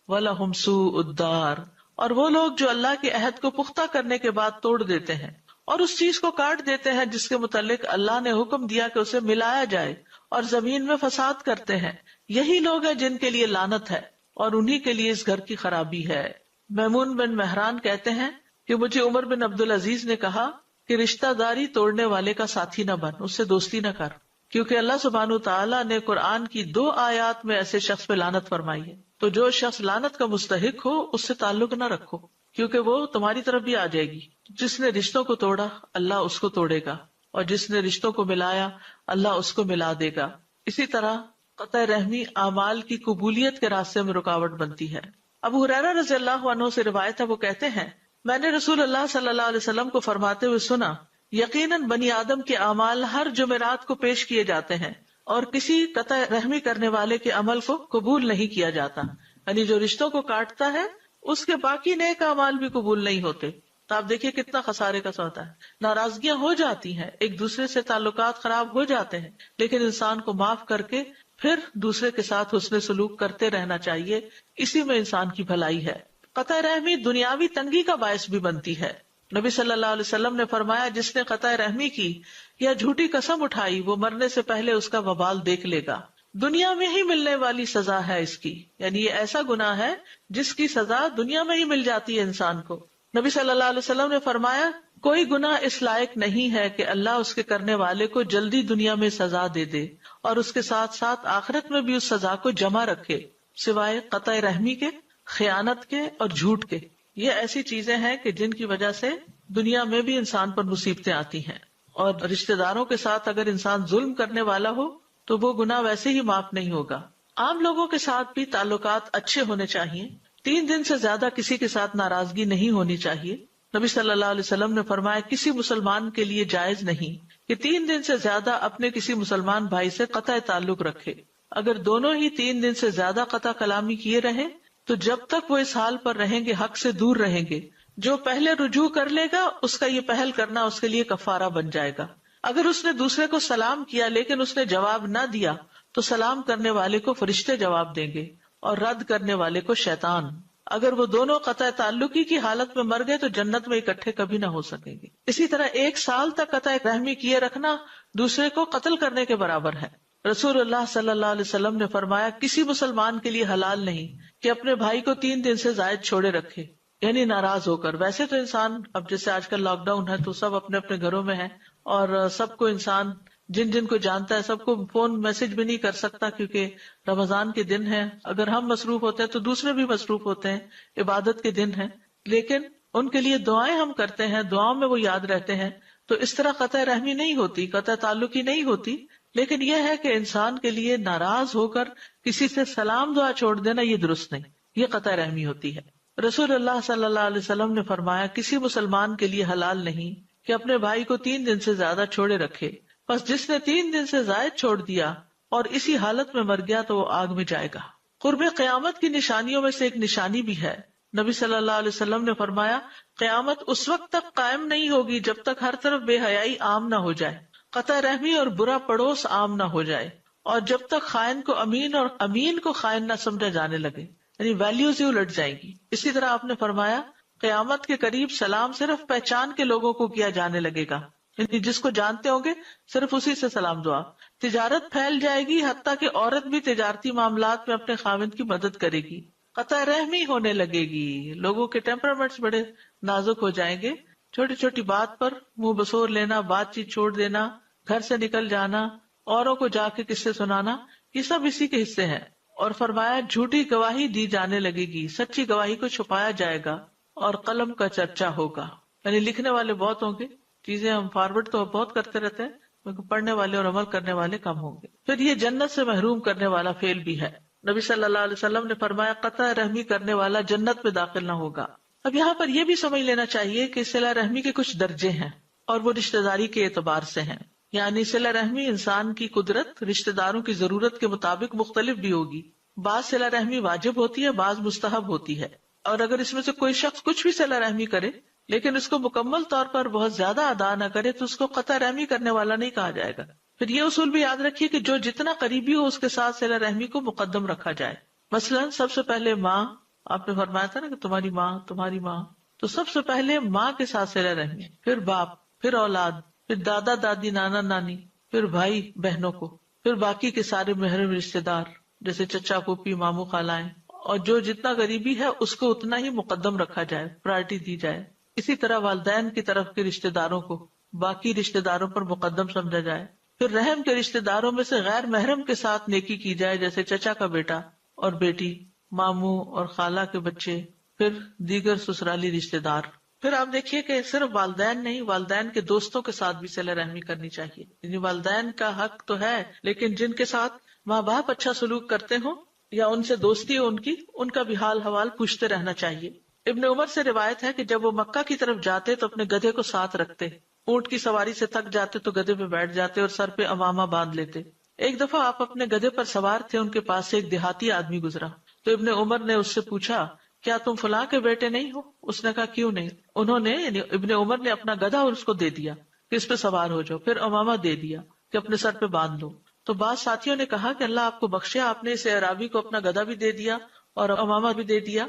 وَلَهُمْ سُوءُ الدَّارِ، اور وہ لوگ جو اللہ کے عہد کو پختہ کرنے کے بعد توڑ دیتے ہیں اور اس چیز کو کاٹ دیتے ہیں جس کے متعلق اللہ نے حکم دیا کہ اسے ملایا جائے اور زمین میں فساد کرتے ہیں، یہی لوگ ہیں جن کے لیے لعنت ہے اور انہی کے لیے اس گھر کی خرابی ہے۔ میمون بن مہران کہتے ہیں کہ مجھے عمر بن عبدالعزیز نے کہا کہ رشتہ داری توڑنے والے کا ساتھی نہ بن، اس سے دوستی نہ کر، کیونکہ اللہ سبحانہ تعالیٰ نے قرآن کی 2 آیات میں ایسے شخص پہ لعنت فرمائی ہے۔ تو جو شخص لعنت کا مستحق ہو اس سے تعلق نہ رکھو، کیونکہ وہ تمہاری طرف بھی آ جائے گی۔ جس نے رشتوں کو توڑا اللہ اس کو توڑے گا، اور جس نے رشتوں کو ملایا اللہ اس کو ملا دے گا۔ اسی طرح قطع رحمی اعمال کی قبولیت کے راستے میں رکاوٹ بنتی ہے۔ ابو ہریرہ رضی اللہ عنہ سے روایت ہے، وہ کہتے ہیں میں نے رسول اللہ صلی اللہ علیہ وسلم کو فرماتے ہوئے سنا یقیناً بنی آدم کے اعمال ہر جمعرات کو پیش کیے جاتے ہیں اور کسی قطع رحمی کرنے والے کے عمل کو قبول نہیں کیا جاتا، یعنی جو رشتوں کو کاٹتا ہے اس کے باقی نیک اعمال بھی قبول نہیں ہوتے۔ تو آپ دیکھیے کتنا خسارے کا سودا ہے۔ ناراضگیاں ہو جاتی ہیں، ایک دوسرے سے تعلقات خراب ہو جاتے ہیں، لیکن انسان کو معاف کر کے پھر دوسرے کے ساتھ حسن سلوک کرتے رہنا چاہیے، اسی میں انسان کی بھلائی ہے۔ قطع رحمی دنیاوی تنگی کا باعث بھی بنتی ہے۔ نبی صلی اللہ علیہ وسلم نے فرمایا جس نے قطع رحمی کی یا جھوٹی قسم اٹھائی وہ مرنے سے پہلے اس کا وبال دیکھ لے گا، دنیا میں ہی ملنے والی سزا ہے اس کی، یعنی یہ ایسا گناہ ہے جس کی سزا دنیا میں ہی مل جاتی ہے انسان کو۔ نبی صلی اللہ علیہ وسلم نے فرمایا کوئی گناہ اس لائق نہیں ہے کہ اللہ اس کے کرنے والے کو جلدی دنیا میں سزا دے دے اور اس کے ساتھ ساتھ آخرت میں بھی اس سزا کو جمع رکھے، سوائے قطع رحمی کے، خیانت کے اور جھوٹ کے۔ یہ ایسی چیزیں ہیں کہ جن کی وجہ سے دنیا میں بھی انسان پر مصیبتیں آتی ہیں، اور رشتہ داروں کے ساتھ اگر انسان ظلم کرنے والا ہو تو وہ گناہ ویسے ہی معاف نہیں ہوگا۔ عام لوگوں کے ساتھ بھی تعلقات اچھے ہونے چاہیے، 3 دن سے زیادہ کسی کے ساتھ ناراضگی نہیں ہونی چاہیے۔ نبی صلی اللہ علیہ وسلم نے فرمایا کسی مسلمان کے لیے جائز نہیں کہ 3 دن سے زیادہ اپنے کسی مسلمان بھائی سے قطع تعلق رکھے۔ اگر دونوں ہی 3 دن سے زیادہ قطع کلامی کیے رہیں تو جب تک وہ اس حال پر رہیں گے حق سے دور رہیں گے۔ جو پہلے رجوع کر لے گا اس کا یہ پہل کرنا اس کے لیے کفارہ بن جائے گا۔ اگر اس نے دوسرے کو سلام کیا لیکن اس نے جواب نہ دیا تو سلام کرنے والے کو فرشتے جواب دیں گے اور رد کرنے والے کو شیطان۔ اگر وہ دونوں قطع تعلقی کی حالت میں مر گئے تو جنت میں اکٹھے کبھی نہ ہو سکیں گے۔ اسی طرح 1 سال تک قطع رحمی کیے رکھنا دوسرے کو قتل کرنے کے برابر ہے۔ رسول اللہ صلی اللہ علیہ وسلم نے فرمایا کسی مسلمان کے لیے حلال نہیں کہ اپنے بھائی کو 3 دن سے زائد چھوڑے رکھے، یعنی ناراض ہو کر. ویسے تو انسان اب جیسے آج کل لاک ڈاؤن ہے تو سب اپنے اپنے گھروں میں ہیں، اور سب کو انسان جن جن کو جانتا ہے سب کو فون میسج بھی نہیں کر سکتا، کیونکہ رمضان کے دن ہے. اگر ہم مصروف ہوتے ہیں تو دوسرے بھی مصروف ہوتے ہیں، عبادت کے دن ہیں. لیکن ان کے لیے دعائیں ہم کرتے ہیں، دعاؤں میں وہ یاد رہتے ہیں. تو اس طرح قطع رحمی نہیں ہوتی، قطع تعلقی نہیں ہوتی. لیکن یہ ہے کہ انسان کے لیے ناراض ہو کر کسی سے سلام دعا چھوڑ دینا یہ درست نہیں، یہ قطع رحمی ہوتی ہے. رسول اللہ صلی اللہ علیہ وسلم نے فرمایا کسی مسلمان کے لیے حلال نہیں کہ اپنے بھائی کو 3 دن سے زیادہ چھوڑے رکھے، بس جس نے 3 دن سے زائد چھوڑ دیا اور اسی حالت میں مر گیا تو وہ آگ میں جائے گا. قرب قیامت کی نشانیوں میں سے ایک نشانی بھی ہے. نبی صلی اللہ علیہ وسلم نے فرمایا قیامت اس وقت تک قائم نہیں ہوگی جب تک ہر طرف بے حیائی عام نہ ہو جائے، قطع رحمی اور برا پڑوس عام نہ ہو جائے، اور جب تک خائن کو امین اور امین کو خائن نہ سمجھا جانے لگے، یعنی ویلیوز ہی الٹ جائیں گی. اسی طرح آپ نے فرمایا قیامت کے قریب سلام صرف پہچان کے لوگوں کو کیا جانے لگے گا، یعنی جس کو جانتے ہوں گے صرف اسی سے سلام دعا. تجارت پھیل جائے گی، حتیٰ کہ عورت بھی تجارتی معاملات میں اپنے خاوند کی مدد کرے گی. قطع رحمی ہونے لگے گی، لوگوں کے ٹیمپرامنٹس بڑے نازک ہو جائیں گے. چھوٹی چھوٹی بات پر منہ بسور لینا، بات چیت چھوڑ دینا، گھر سے نکل جانا، اوروں کو جا کے قصے سنانا، یہ سب اسی کے حصے ہیں. اور فرمایا جھوٹی گواہی دی جانے لگے گی، سچی گواہی کو چھپایا جائے گا، اور قلم کا چرچا ہوگا. یعنی لکھنے والے بہت ہوں گے، چیزیں ہم فارورڈ تو بہت کرتے رہتے ہیں، لیکن پڑھنے والے اور عمل کرنے والے کم ہوں گے. پھر یہ جنت سے محروم کرنے والا فعل بھی ہے. نبی صلی اللہ علیہ وسلم نے فرمایا قطع رحمی کرنے والا جنت میں داخل نہ ہوگا. اب یہاں پر یہ بھی سمجھ لینا چاہیے کہ صلہ رحمی کے کچھ درجے ہیں، اور وہ رشتہ داری کے اعتبار سے ہیں. یعنی صلہ رحمی انسان کی قدرت رشتہ داروں کی ضرورت کے مطابق مختلف بھی ہوگی. بعض صلہ رحمی واجب ہوتی ہے، بعض مستحب ہوتی ہے. اور اگر اس میں سے کوئی شخص کچھ بھی صلہ رحمی کرے لیکن اس کو مکمل طور پر بہت زیادہ ادا نہ کرے تو اس کو قطع رحمی کرنے والا نہیں کہا جائے گا. پھر یہ اصول بھی یاد رکھیے کہ جو جتنا قریبی ہو اس کے ساتھ صلہ رحمی کو مقدم رکھا جائے. مثلا سب سے پہلے ماں، آپ نے فرمایا تھا نا کہ تمہاری ماں، تو سب سے پہلے ماں کے ساتھ صلہ رحمی، پھر باپ، پھر اولاد، پھر دادا دادی، نانا نانی، پھر بھائی بہنوں کو، پھر باقی کے سارے محرم رشتہ دار جیسے چچا پھوپھی ماموں خالائیں، اور جو جتنا غریبی ہے اس کو اتنا ہی مقدم رکھا جائے، پرائرٹی دی جائے. اسی طرح والدین کی طرف کے رشتہ داروں کو باقی رشتہ داروں پر مقدم سمجھا جائے. پھر رحم کے رشتہ داروں میں سے غیر محرم کے ساتھ نیکی کی جائے، جیسے چچا کا بیٹا اور بیٹی، ماموں اور خالہ کے بچے، پھر دیگر سسرالی رشتہ دار. پھر آپ دیکھیے کہ صرف والدین نہیں، والدین کے دوستوں کے ساتھ بھی صلہ رحمی کرنی چاہیے. یعنی والدین کا حق تو ہے، لیکن جن کے ساتھ ماں باپ اچھا سلوک کرتے ہوں یا ان سے دوستی ہو ان کا بھی حال حوال پوچھتے رہنا چاہیے. ابن عمر سے روایت ہے کہ جب وہ مکہ کی طرف جاتے تو اپنے گدھے کو ساتھ رکھتے، اونٹ کی سواری سے تھک جاتے تو گدھے پہ بیٹھ جاتے اور سر پہ عمامہ باندھ لیتے. ایک دفعہ آپ اپنے گدھے پر سوار تھے، ان کے پاس سے ایک دیہاتی آدمی گزرا تو ابن عمر نے اس سے پوچھا کیا تم فلاں کے بیٹے نہیں ہو؟ اس نے کہا کیوں نہیں؟ انہوں نے یعنی ابن عمر نے اپنا گدھا اور اس کو دے دیا کہ اس پہ سوار ہو جاؤ، پھر عمامہ دے دیا کہ اپنے سر پہ باندھ لو. تو بعض ساتھیوں نے کہا کہ اللہ آپ کو بخشے، آپ نے اس اعرابی کو اپنا گدھا بھی دے دیا اور عمامہ بھی دے دیا،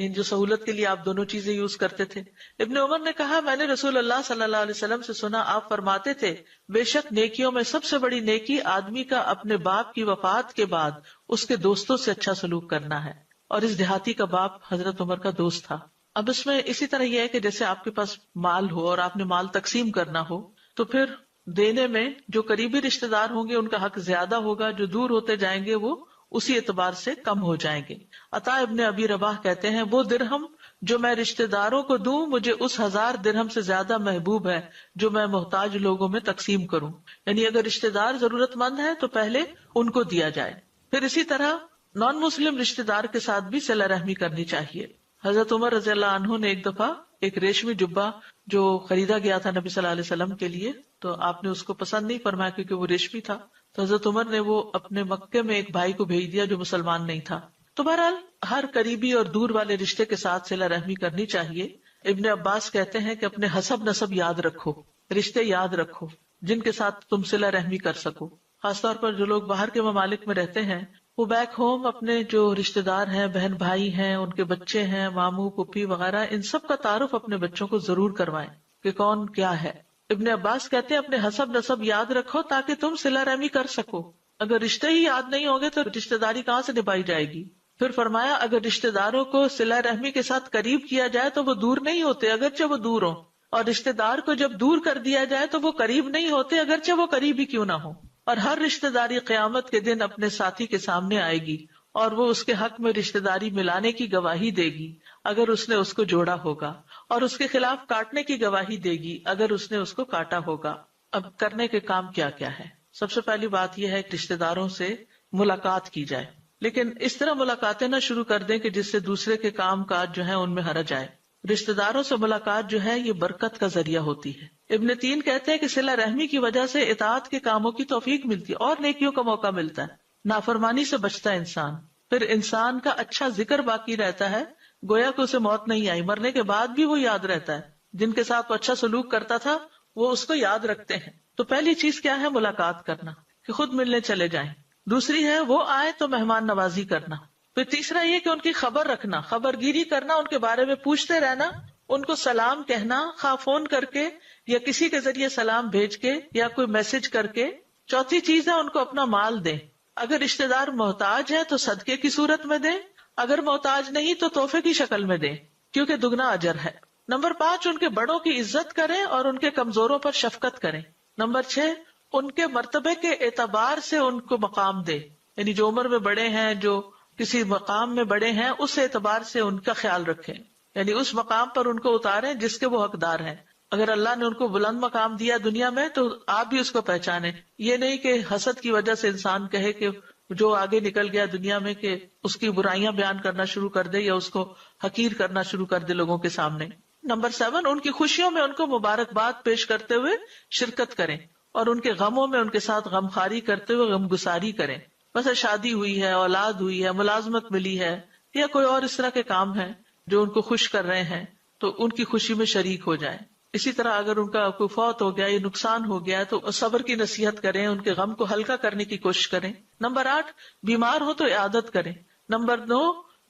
جو سہولت کے لیے آپ دونوں چیزیں یوز کرتے تھے. ابن عمر نے کہا میں نے رسول اللہ صلی اللہ علیہ وسلم سے سنا، آپ فرماتے تھے بے شک نیکیوں میں سب سے بڑی نیکی آدمی کا اپنے باپ کی وفات کے بعد اس کے دوستوں سے اچھا سلوک کرنا ہے. اور اس دیہاتی کا باپ حضرت عمر کا دوست تھا. اب اس میں اسی طرح یہ ہے کہ جیسے آپ کے پاس مال ہو اور آپ نے مال تقسیم کرنا ہو تو پھر دینے میں جو قریبی رشتہ دار ہوں گے ان کا حق زیادہ ہوگا، جو دور ہوتے جائیں گے وہ اسی اعتبار سے کم ہو جائیں گے. عطا ابن ابی رباح کہتے ہیں وہ درہم جو میں رشتہ داروں کو دوں مجھے اس 1000 درہم سے زیادہ محبوب ہے جو میں محتاج لوگوں میں تقسیم کروں. یعنی اگر رشتہ دار ضرورت مند ہے تو پہلے ان کو دیا جائے. پھر اسی طرح نان مسلم رشتہ دار کے ساتھ بھی صلہ رحمی کرنی چاہیے. حضرت عمر رضی اللہ عنہ نے ایک دفعہ ایک ریشمی جبہ جو خریدا گیا تھا نبی صلی اللہ علیہ وسلم کے لیے، تو آپ نے اس کو پسند نہیں فرمایا کیونکہ وہ ریشمی تھا، تو حضرت عمر نے وہ اپنے مکے میں ایک بھائی کو بھیج دیا جو مسلمان نہیں تھا. تو بہرحال ہر قریبی اور دور والے رشتے کے ساتھ صلہ رحمی کرنی چاہیے. ابن عباس کہتے ہیں کہ اپنے حسب نسب یاد رکھو، رشتے یاد رکھو جن کے ساتھ تم صلہ رحمی کر سکو. خاص طور پر جو لوگ باہر کے ممالک میں رہتے ہیں وہ بیک ہوم اپنے جو رشتہ دار ہیں، بہن بھائی ہیں، ان کے بچے ہیں، ماموں پھوپھی وغیرہ، ان سب کا تعارف اپنے بچوں کو ضرور کروائیں کہ کون کیا ہے. ابن عباس کہتے ہیں اپنے حسب نسب یاد رکھو تاکہ تم صلہ رحمی کر سکو. اگر رشتے ہی یاد نہیں ہوں گے تو رشتہ داری کہاں سے نبھائی جائے گی؟ پھر فرمایا اگر رشتہ داروں کو صلہ رحمی کے ساتھ قریب کیا جائے تو وہ دور نہیں ہوتے اگرچہ وہ دور ہوں، اور رشتہ دار کو جب دور کر دیا جائے تو وہ قریب نہیں ہوتے اگرچہ وہ قریب ہی کیوں نہ ہو۔ اور ہر رشتہ داری قیامت کے دن اپنے ساتھی کے سامنے آئے گی اور وہ اس کے حق میں رشتہ داری ملانے کی گواہی دے گی اگر اس نے اس کو جوڑا ہوگا، اور اس کے خلاف کاٹنے کی گواہی دے گی اگر اس نے اس کو کاٹا ہوگا۔ اب کرنے کے کام کیا کیا ہے؟ سب سے پہلی بات یہ ہے کہ رشتہ داروں سے ملاقات کی جائے، لیکن اس طرح ملاقاتیں نہ شروع کر دیں کہ جس سے دوسرے کے کام کاج جو ہیں ان میں حرج آئے۔ رشتہ داروں سے ملاقات جو ہے یہ برکت کا ذریعہ ہوتی ہے۔ ابن تین کہتے ہیں کہ صلہ رحمی کی وجہ سے اطاعت کے کاموں کی توفیق ملتی ہے اور نیکیوں کا موقع ملتا ہے، نافرمانی سے بچتا ہے انسان، پھر انسان کا اچھا ذکر باقی رہتا ہے، گویا کہ اسے موت نہیں آئی، مرنے کے بعد بھی وہ یاد رہتا ہے، جن کے ساتھ وہ اچھا سلوک کرتا تھا وہ اس کو یاد رکھتے ہیں۔ تو پہلی چیز کیا ہے؟ ملاقات کرنا، کہ خود ملنے چلے جائیں۔ دوسری ہے وہ آئے تو مہمان نوازی کرنا۔ پھر تیسرا یہ کہ ان کی خبر رکھنا، خبر گیری کرنا، ان کے بارے میں پوچھتے رہنا، ان کو سلام کہنا، خواہ فون کر کے یا کسی کے ذریعے سلام بھیج کے یا کوئی میسج کر کے۔ چوتھی چیز ہے ان کو اپنا مال دیں، اگر رشتہ دار محتاج ہے تو صدقے کی صورت میں دیں، اگر محتاج نہیں تو تحفے کی شکل میں دیں، کیونکہ دگنا اجر ہے۔ نمبر 5 ان کے بڑوں کی عزت کریں اور ان کے کمزوروں پر شفقت کریں۔ نمبر 6 ان کے مرتبے کے اعتبار سے ان کو مقام دے، یعنی جو عمر میں بڑے ہیں، جو کسی مقام میں بڑے ہیں، اس اعتبار سے ان کا خیال رکھیں، یعنی اس مقام پر ان کو اتاریں جس کے وہ حقدار ہیں۔ اگر اللہ نے ان کو بلند مقام دیا دنیا میں تو آپ بھی اس کو پہچانیں، یہ نہیں کہ حسد کی وجہ سے انسان کہے کہ جو آگے نکل گیا دنیا میں کہ اس کی برائیاں بیان کرنا شروع کر دے یا اس کو حقیر کرنا شروع کر دے لوگوں کے سامنے۔ نمبر 7 ان کی خوشیوں میں ان کو مبارکباد پیش کرتے ہوئے شرکت کریں اور ان کے غموں میں ان کے ساتھ غمخواری کرتے ہوئے غمگساری کریں۔ بس شادی ہوئی ہے، اولاد ہوئی ہے، ملازمت ملی ہے یا کوئی اور اس طرح کے کام ہیں جو ان کو خوش کر رہے ہیں تو ان کی خوشی میں شریک ہو جائیں۔ اسی طرح اگر ان کا کوئی فوت ہو گیا یا نقصان ہو گیا تو صبر کی نصیحت کریں، ان کے غم کو ہلکا کرنے کی کوشش کریں۔ نمبر 8 بیمار ہو تو عیادت کریں۔ نمبر 9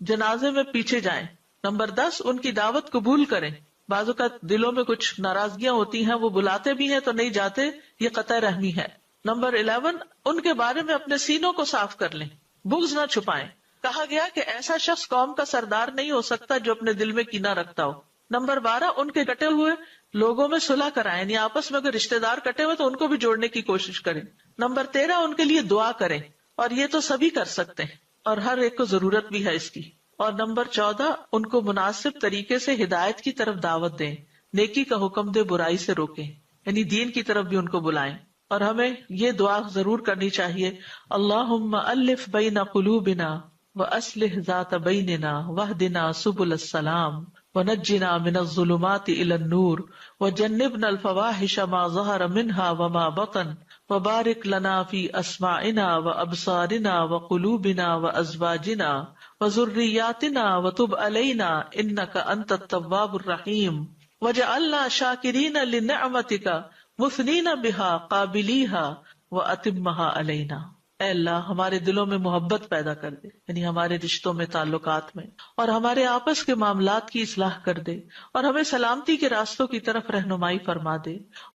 جنازے میں پیچھے جائیں۔ نمبر 10 ان کی دعوت قبول کریں۔ بعض اوقات دلوں میں کچھ ناراضگیاں ہوتی ہیں، وہ بلاتے بھی ہیں تو نہیں جاتے، یہ قطع رحمی ہے۔ نمبر 11 ان کے بارے میں اپنے سینوں کو صاف کر لیں، بغض نہ چھپائیں۔ کہا گیا کہ ایسا شخص قوم کا سردار نہیں ہو سکتا جو اپنے دل میں کینہ رکھتا ہو۔ نمبر 12 ان کے کٹے ہوئے لوگوں میں صلح کرائیں، یعنی آپس میں اگر رشتہ دار کٹے ہوئے تو ان کو بھی جوڑنے کی کوشش کریں۔ نمبر 13 ان کے لیے دعا کریں، اور یہ تو سبھی کر سکتے ہیں اور ہر ایک کو ضرورت بھی ہے اس کی۔ اور نمبر 14 ان کو مناسب طریقے سے ہدایت کی طرف دعوت دیں، نیکی کا حکم دے، برائی سے روکیں، یعنی دین کی طرف بھی ان کو بلائیں۔ اور ہمیں یہ دعا ضرور کرنی چاہیے، اللہم الف بین قلوبنا واصلح ذات بیننا واہدنا سبل السلام ونجنا من الظلمات الى النور وجنبنا الفواحش ما ظہر منها وما بطن وبارک لنا فی اسماعنا وابصارنا وقلوبنا وازواجنا وذریاتنا وتب علینا انک انت التواب الرحیم وجعلنا شاکرین لنعمتک مثنین بہا قابلیہا واتمہا علینا۔ اے اللہ ہمارے دلوں میں محبت پیدا کر دے، یعنی ہمارے رشتوں میں، تعلقات میں، اور ہمارے آپس کے معاملات کی اصلاح کر دے، اور ہمیں سلامتی کے راستوں کی طرف رہنمائی فرما دے،